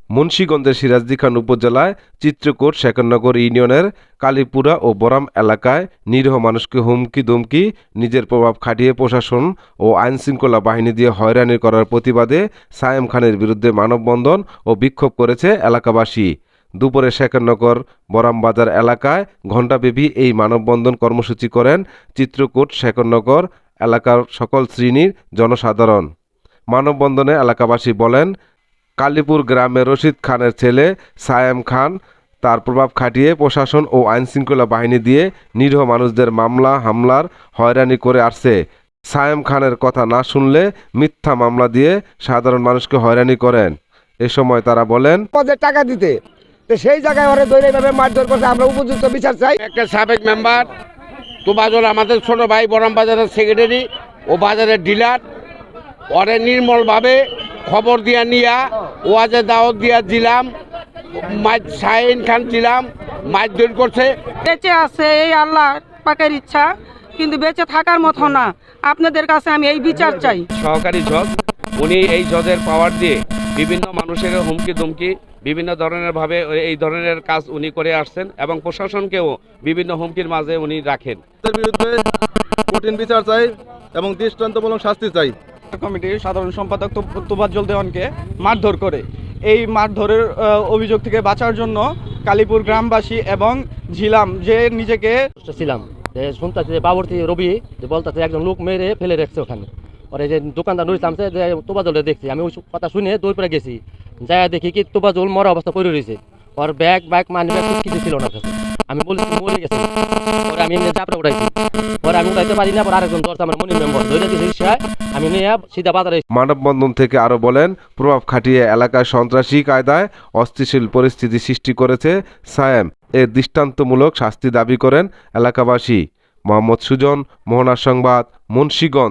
মুন্সিগঞ্জের সিরাজদি খান উপজেলায় চিত্রকূট শেখরনগর ইউনিয়নের কালীপুরা ও বরাম এলাকায় নিরীহ মানুষকে হুমকি দুমকি নিজের প্রভাব খাটিয়ে প্রশাসন ও আইনশৃঙ্খলা বাহিনী দিয়ে হয়রানি করার প্রতিবাদে সায়েম খানের বিরুদ্ধে মানববন্ধন ও বিক্ষোভ করেছে এলাকাবাসী। দুপুরে শেখরনগর বরাম বাজার এলাকায় ঘণ্টাব্যাপী এই মানববন্ধন কর্মসূচি করেন চিত্রকূট শেখরনগর এলাকার সকল শ্রেণীর জনসাধারণ। মানববন্ধনে এলাকাবাসী বলেন, কালীপুর গ্রামের রশিদ খানের ছেলে সায়েম খান তার প্রভাব খাটিয়ে প্রশাসন ও আইনশৃঙ্খলা বাহিনী দিয়ে নিরীহ মানুষদের মামলা হামলার হয়রানি করে আসছে। সায়েম খানের কথা না শুনলে মিথ্যা মামলা দিয়ে সাধারণ মানুষকে হয়রানি করেন। এ সময় তারা বলেন, টাকা দিতে সেই জায়গায় ওরা দৈরে ভাবে মারধর করছে, আমরা উপযুক্ত বিচার চাই। একটা সাবেক মেম্বার তোবাজল আমাদের ছোট ভাই বরাম বাজারের সেক্রেটারি ও বাজারের ডিলার ওরে নির্মলভাবে খবর দিয়া নিয়া ওয়াজে দাওয়াত দিয়া দিলাম, শাহিন খান দিলাম, মারধর করছে। বেঁচে আছে এই আল্লাহ পাকের ইচ্ছা, কিন্তু বেঁচে থাকার মতো না। আপনাদের কাছে আমি এই বিচার চাই। সহকারী জজ উনি এই জজের পাওয়ার দিয়ে বিভিন্ন মানুষের হুমকি দুমকি বিভিন্ন ধরনের ভাবে এই ধরনের কাজ উনি করে আসছেন এবং প্রশাসনকেও বিভিন্ন হুমকির মাঝে উনি রাখেন। তার বিরুদ্ধে কঠিন বিচার চাই এবং দৃষ্টান্তমূলক শাস্তি চাই। কমিটির সাধারণ সম্পাদক তোবাজ্জল দেওয়ানকে মারধর করে, এই মারধরের অভিযোগ থেকে বাঁচার জন্য কালীপুর গ্রামবাসী এবং ঝিলাম যে নিজেকে ছিলাম শুনতেছি যে বাবরতি রবি যে বলতেছে একজন লোক মেরে ফেলে রাখছে ওখানে। ওর এই যে দোকানদার নুরিস নামছে যে তোবাজলে দেখছি, আমি ওই কথা শুনে দৌড় পরে গেছি, যাই দেখি কি তোবাজল মরা অবস্থা পড়ে রয়েছে। ওর ব্যাগ মানি ব্যাগ কিছু ছিল না কাছে। আমি বলি মরে গেছে, পরে আমি এমনি চাপড়ে উঠাইছি, পরে আমি উঠাইতে পারি না, পরে আরেকজন দরজা আমার মনির মেম্বার ধরে দিয়েছি, আমি নিয়ে সিধা বাজারে। মানববন্ধন থেকে আরও বলেন, প্রভাব খাটিয়ে এলাকায় সন্ত্রাসী কায়দায় অস্থিতিশীল পরিস্থিতি সৃষ্টি করেছে সায়েম, এর দৃষ্টান্তমূলক শাস্তি দাবি করেন এলাকাবাসী। মোহাম্মদ সুজন, মোহনা সংবাদ, মুন্সিগঞ্জ।